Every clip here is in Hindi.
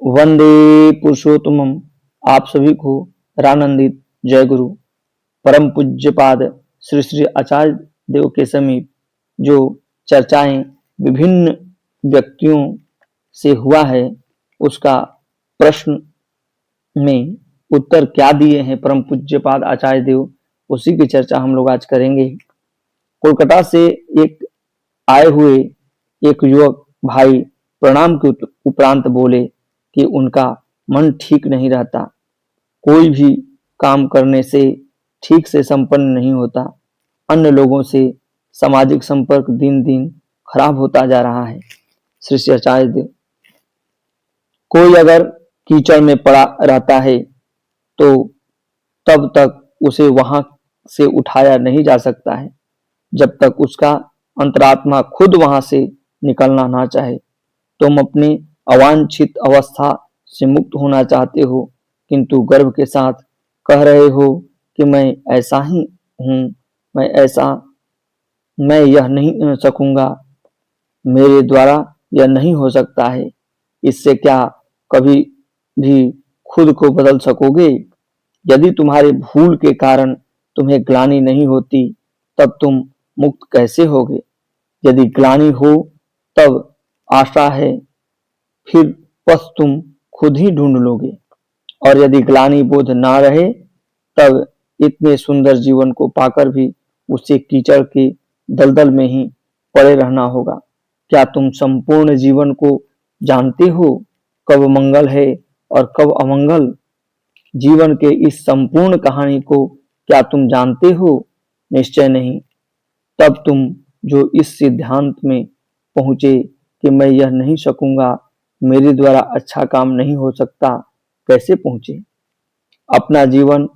वंदे पुरुषोत्तमम। आप सभी को रानंदित जय गुरु। परम पूज्यपाद श्री श्री आचार्य देव के समीप जो चर्चाएं विभिन्न व्यक्तियों से हुआ है, उसका प्रश्न में उत्तर क्या दिए हैं परम पूज्यपाद आचार्य देव, उसी की चर्चा हम लोग आज करेंगे। कोलकाता से एक आए हुए एक युवक भाई प्रणाम के उपरांत बोले कि उनका मन ठीक नहीं रहता, कोई भी काम करने से ठीक से संपन्न नहीं होता, अन्य लोगों से सामाजिक संपर्क दिन दिन खराब होता जा रहा है। श्री श्री आचार्य देव, कोई अगर कीचड़ में पड़ा रहता है तो तब तक उसे वहां से उठाया नहीं जा सकता है जब तक उसका अंतरात्मा खुद वहां से निकलना ना चाहे। तुम अपनी अवांछित अवस्था से मुक्त होना चाहते हो, किंतु गर्व के साथ कह रहे हो कि मैं ऐसा ही हूं, मैं यह नहीं सकूंगा, मेरे द्वारा यह नहीं हो सकता है। इससे क्या कभी भी खुद को बदल सकोगे? यदि तुम्हारे भूल के कारण तुम्हें ग्लानि नहीं होती, तब तुम मुक्त कैसे होगे? यदि ग्लानि हो तब आशा है, फिर पथ तुम खुद ही ढूंढ लोगे, और यदि ग्लानि बोध ना रहे तब इतने सुंदर जीवन को पाकर भी उसे कीचड़ के दलदल में ही पड़े रहना होगा। क्या तुम संपूर्ण जीवन को जानते हो, कब मंगल है और कब अमंगल? जीवन के इस संपूर्ण कहानी को क्या तुम जानते हो? निश्चय नहीं। तब तुम जो इस सिद्धांत में पहुंचे कि मैं यह नहीं सकूंगा, मेरे द्वारा अच्छा काम नहीं हो सकता, कैसे पहुंचे? अपना जीवन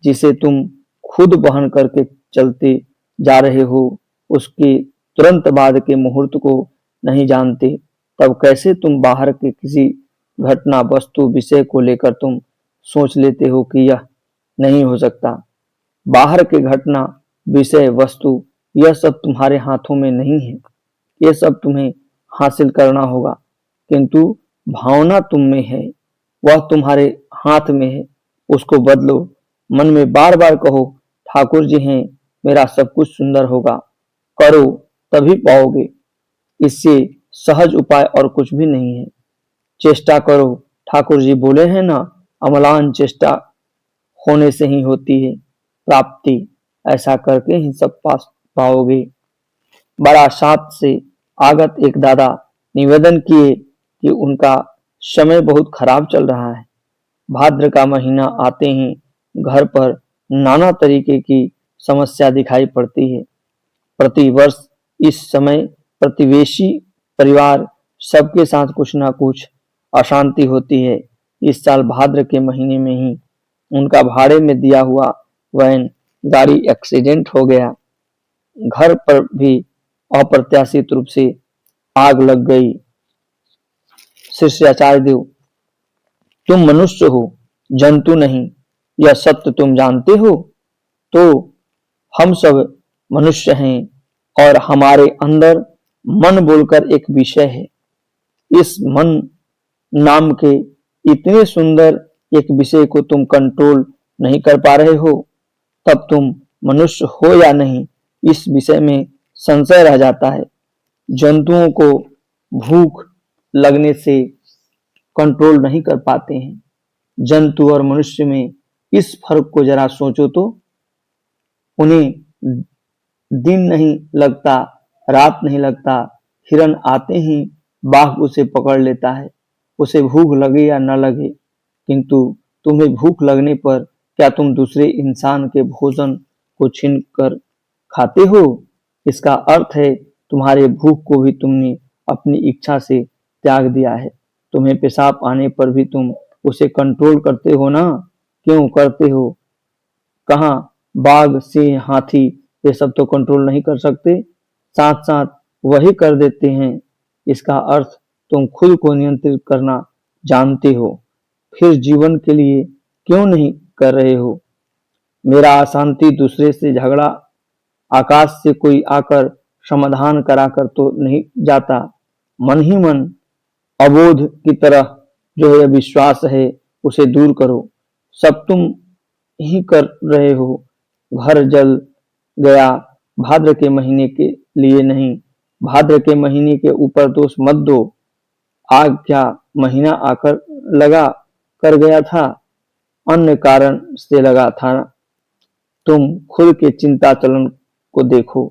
जिसे तुम खुद वहन करके चलते जा रहे हो, उसके तुरंत बाद के मुहूर्त को नहीं जानते, तब कैसे तुम बाहर के किसी घटना, वस्तु, विषय को लेकर तुम सोच लेते हो कि यह नहीं हो सकता? बाहर के घटना, विषय, वस्तु, यह सब तुम्हारे हाथों में नहीं है। यह सब तुम्हें हासिल करना होगा, किंतु भावना तुम में है, वह तुम्हारे हाथ में है। उसको बदलो। मन में बार बार कहो, ठाकुर जी हैं, मेरा सब कुछ सुंदर होगा। करो, तभी पाओगे। इससे सहज उपाय और कुछ भी नहीं है। चेष्टा करो। ठाकुर जी बोले हैं ना, अमलान चेष्टा होने से ही होती है प्राप्ति। ऐसा करके ही सब पाओगे। बड़ा साथ से आगत एक दादा निवेदन किए कि उनका समय बहुत खराब चल रहा है। भाद्र का महीना आते ही घर पर नाना तरीके की समस्या दिखाई पड़ती है। प्रतिवर्ष इस समय प्रतिवेशी परिवार सबके साथ कुछ ना कुछ अशांति होती है। इस साल भाद्र के महीने में ही उनका भाड़े में दिया हुआ वैन गाड़ी एक्सीडेंट हो गया। घर पर भी अप्रत्याशित रूप से आग लग गई। श्री आचार्य देव, तुम मनुष्य हो, जंतु नहीं, यह सत्य तुम जानते हो। तो हम सब मनुष्य हैं और हमारे अंदर मन बोलकर एक विषय है। इस मन नाम के इतने सुंदर एक विषय को तुम कंट्रोल नहीं कर पा रहे हो, तब तुम मनुष्य हो या नहीं, इस विषय में संशय रह जाता है। जंतुओं को भूख लगने से कंट्रोल नहीं कर पाते हैं। जंतु और मनुष्य में इस फर्क को जरा सोचो तो। उन्हें दिन नहीं लगता, रात नहीं लगता, हिरन आते ही बाघ उसे पकड़ लेता है, उसे भूख लगे या न लगे। किंतु तुम्हें भूख लगने पर क्या तुम दूसरे इंसान के भोजन को छीन कर खाते हो? इसका अर्थ है तुम्हारे भूख को भी तुमने अपनी इच्छा से त्याग दिया है। तुम्हें पेशाब आने पर भी तुम उसे कंट्रोल करते हो ना? क्यों करते हो? कहाँ बाघ, सिंह, हाथी ये सब तो कंट्रोल नहीं कर सकते, साथ साथ वही कर देते हैं। इसका अर्थ तुम खुद को नियंत्रित करना जानते हो, फिर जीवन के लिए क्यों नहीं कर रहे हो? मेरा अशांति दूसरे से झगड़ा आकाश से कोई आकर समाधान कराकर तो नहीं जाता। मन ही मन अबोध की तरह जो यह विश्वास है उसे दूर करो। सब तुम ही कर रहे हो। घर जल गया भाद्र के महीने के लिए नहीं, भाद्र के महीने के ऊपर दोष मत दो। आग क्या महीना आकर लगा कर गया था, अन्य कारण से लगा था। तुम खुद के चिंता चलन को देखो।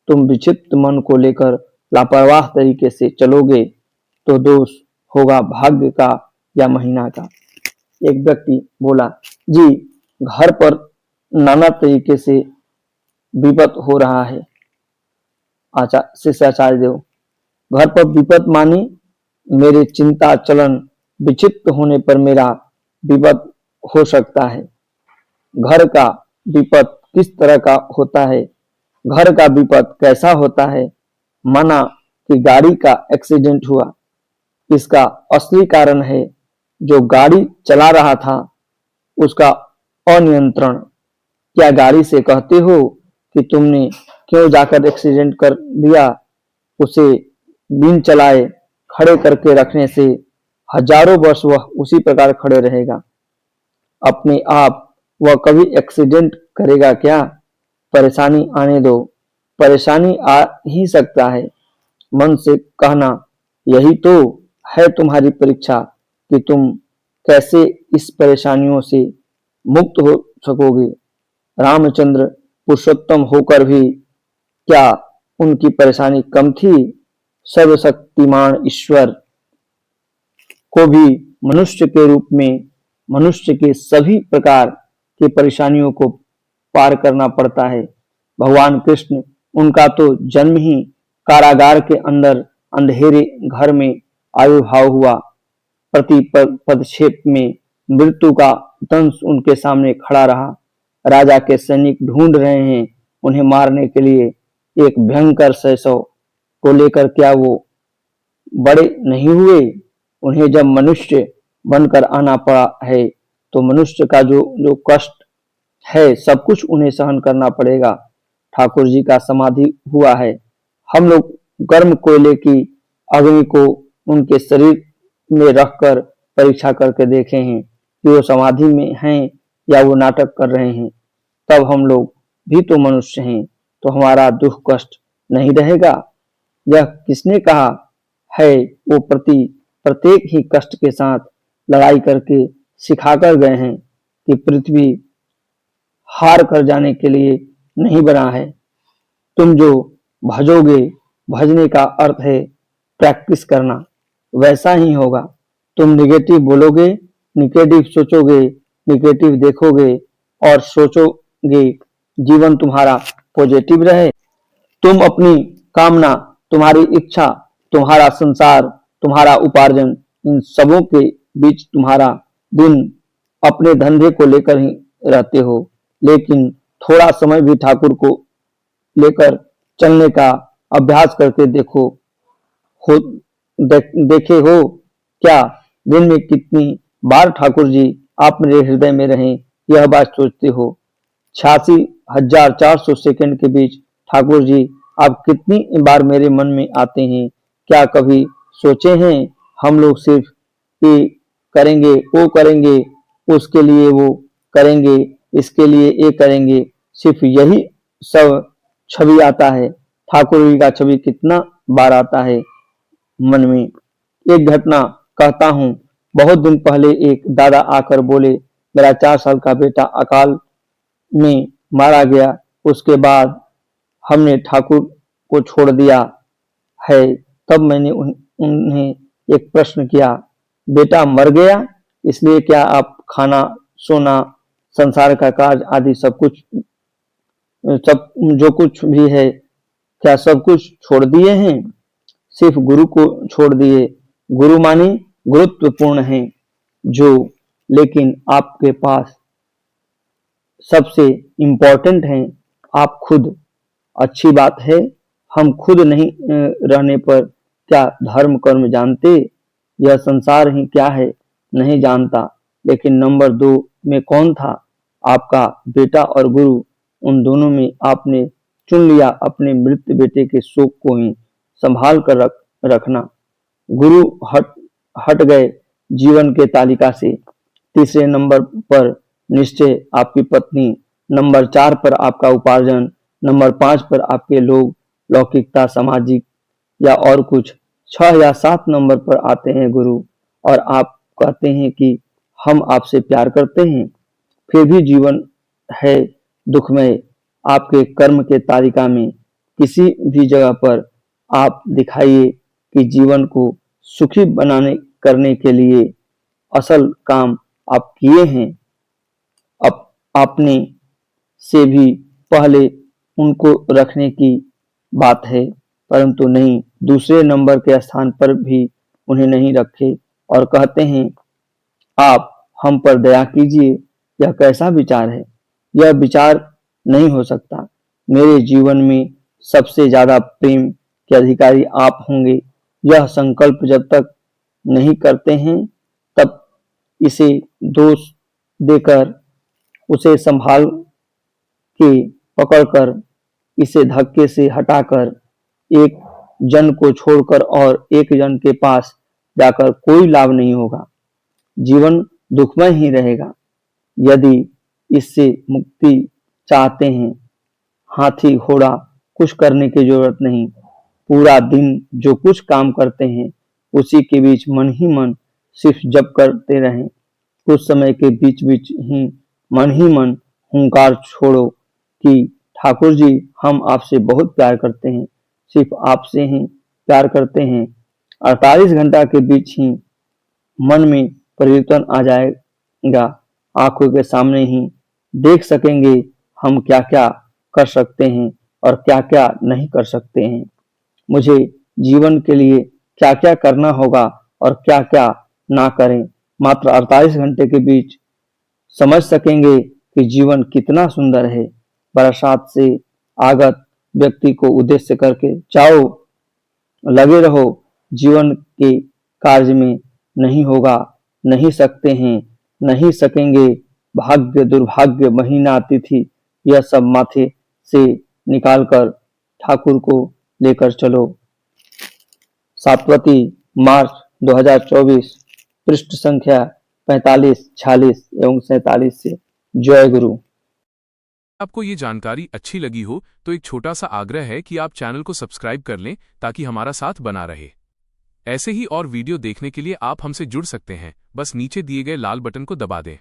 तुम विक्षिप्त मन को लेकर लापरवाह तरीके से चलोगे तो दोष होगा भाग्य का या महीना का। एक व्यक्ति बोला, जी घर पर नाना तरीके से विपत हो रहा है। शिष्याचार्य देव, घर पर विपत मानी मेरे चिंता चलन विक्षिप्त होने पर मेरा विपत हो सकता है। घर का विपत किस तरह का होता है? घर का विपत कैसा होता है? माना कि गाड़ी का एक्सीडेंट हुआ। इसका असली कारण है जो गाड़ी चला रहा था उसका अनियंत्रण। क्या गाड़ी से कहते हो कि तुमने क्यों जाकर एक्सीडेंट कर दिया? उसे बिन चलाए खड़े करके रखने से हजारों वर्ष वह उसी प्रकार खड़े रहेगा। अपने आप वह कभी एक्सीडेंट करेगा क्या? परेशानी आने दो। परेशानी आ ही सकता है। मन से कहना, यही तो है तुम्हारी परीक्षा कि तुम कैसे इस परेशानियों से मुक्त हो सकोगे। रामचंद्र पुरुषोत्तम होकर भी क्या उनकी परेशानी कम थी? सर्वशक्तिमान ईश्वर को भी मनुष्य के रूप में मनुष्य के सभी प्रकार की परेशानियों को पार करना पड़ता है। भगवान कृष्ण, उनका तो जन्म ही कारागार के अंदर अंधेरे घर में आविर्भाव हुआ। प्रति पदक्षेप में मृत्यु का दंश उनके सामने खड़ा रहा। राजा के सैनिक ढूंढ रहे हैं उन्हें मारने के लिए। एक भयंकर शैशव को लेकर क्या वो बड़े नहीं हुए? उन्हें जब मनुष्य बनकर आना पड़ा है तो मनुष्य का जो जो कष्ट है सब कुछ उन्हें सहन करना पड़ेगा। ठाकुर जी का समाधि हुआ है। हम लोग गर्म कोयले की अग्नि को उनके शरीर में रखकर परीक्षा करके देखे हैं कि वो समाधि में हैं या वो नाटक कर रहे हैं। तब हम लोग भी तो मनुष्य हैं, तो हमारा दुख कष्ट नहीं रहेगा? यह किसने कहा है? वो प्रत्येक ही कष्ट के साथ लड़ाई करके सिखाकर गए हैं कि पृथ्वी हार कर जाने के लिए नहीं बना है। तुम जो भजोगे, भजने का अर्थ है प्रैक्टिस करना, वैसा ही होगा। तुम निगेटिव बोलोगे, निगेटिव सोचोगे, निगेटिव देखोगे और सोचोगे, जीवन तुम्हारा पॉजिटिव रहे। तुम अपनी कामना, तुम्हारी इच्छा, तुम्हारा संसार, तुम्हारा उपार्जन, इन सबों के बीच तुम्हारा दिन अपने धंधे को लेकर ही रहते हो। लेकिन थोड़ा समय भी ठाकुर को लेकर चलने का अभ्यास करके देखो। देखे हो क्या दिन में कितनी बार ठाकुर जी आप मेरे हृदय में रहें, यह बात सोचते हो? 86,400 सेकंड के बीच ठाकुर जी आप कितनी बार मेरे मन में आते हैं? क्या कभी सोचे हैं हम लोग सिर्फ ये करेंगे, वो करेंगे, उसके लिए वो करेंगे, इसके लिए ये करेंगे, सिर्फ यही सब छवि आता है? ठाकुर जी का छवि कितना बार आता है मन में? एक घटना कहता हूँ। बहुत दिन पहले एक दादा आकर बोले, मेरा 4 साल का बेटा अकाल में मारा गया। उसके बाद हमने ठाकुर को छोड़ दिया है। तब मैंने उन्हें एक प्रश्न किया, बेटा मर गया इसलिए क्या आप खाना, सोना, संसार का कार्य आदि सब जो कुछ भी है क्या सब कुछ छोड़ दिए हैं? सिर्फ गुरु को छोड़ दिए। गुरु माने गुरुत्वपूर्ण है जो, लेकिन आपके पास सबसे इम्पोर्टेंट है आप खुद। अच्छी बात है, हम खुद नहीं रहने पर क्या धर्म कर्म जानते? यह संसार ही क्या है नहीं जानता। लेकिन नंबर 2 में कौन था? आपका बेटा और गुरु। उन दोनों में आपने चुन लिया अपने मृत बेटे के शोक को ही संभाल कर रखना। गुरु हट गए जीवन के तालिका से। तीसरे नंबर पर निश्चय आपकी पत्नी, नंबर 4 पर आपका उपार्जन, नंबर 5 पर आपके लोग, लौकिकता, सामाजिक या और कुछ। 6 या 7 नंबर पर आते हैं गुरु, और आप कहते हैं कि हम आपसे प्यार करते हैं, फिर भी जीवन है दुखमय। आपके कर्म के तालिका में किसी भी जगह पर आप दिखाइए कि जीवन को सुखी बनाने करने के लिए असल काम आप किए हैं। अब आपने से भी पहले उनको रखने की बात है, परंतु नहीं, दूसरे नंबर के स्थान पर भी उन्हें नहीं रखे और कहते हैं आप हम पर दया कीजिए। यह कैसा विचार है? यह विचार नहीं हो सकता। मेरे जीवन में सबसे ज्यादा प्रेम के अधिकारी आप होंगे। यह संकल्प जब तक नहीं करते हैं तब इसे दोष देकर, उसे संभाल के पकड़कर, इसे धक्के से हटाकर, एक जन को छोड़कर और एक जन के पास जाकर कोई लाभ नहीं होगा। जीवन दुखमय ही रहेगा। यदि इससे मुक्ति चाहते हैं, हाथी घोड़ा कुछ करने की जरूरत नहीं। पूरा दिन जो कुछ काम करते हैं उसी के बीच मन ही मन सिर्फ जप करते रहें। कुछ समय के बीच बीच ही मन हुंकार छोड़ो कि ठाकुर जी हम आपसे बहुत प्यार करते हैं, सिर्फ आपसे ही प्यार करते हैं। 48 घंटा के बीच ही मन में परिवर्तन आ जाएगा। आंखों के सामने ही देख सकेंगे हम क्या क्या कर सकते हैं और क्या क्या नहीं कर सकते हैं। मुझे जीवन के लिए क्या क्या करना होगा और क्या क्या ना करें। मात्र 48 घंटे के बीच समझ सकेंगे कि जीवन कितना सुंदर है। बरसात से आगत व्यक्ति को उद्देश्य करके जाओ, लगे रहो, जीवन के कार्य में नहीं होगा, नहीं सकते हैं, नहीं सकेंगे, भाग्य दुर्भाग्य महीना तिथि यह सब माथे से निकालकर ठाकुर को लेकर चलो। सातवती मार्च 2024, पृष्ठ संख्या 45, 46 एवं 47 से। जय गुरु। आपको ये जानकारी अच्छी लगी हो तो एक छोटा सा आग्रह है कि आप चैनल को सब्सक्राइब कर लें ताकि हमारा साथ बना रहे। ऐसे ही और वीडियो देखने के लिए आप हमसे जुड़ सकते हैं, बस नीचे दिए गए लाल बटन को दबा दें।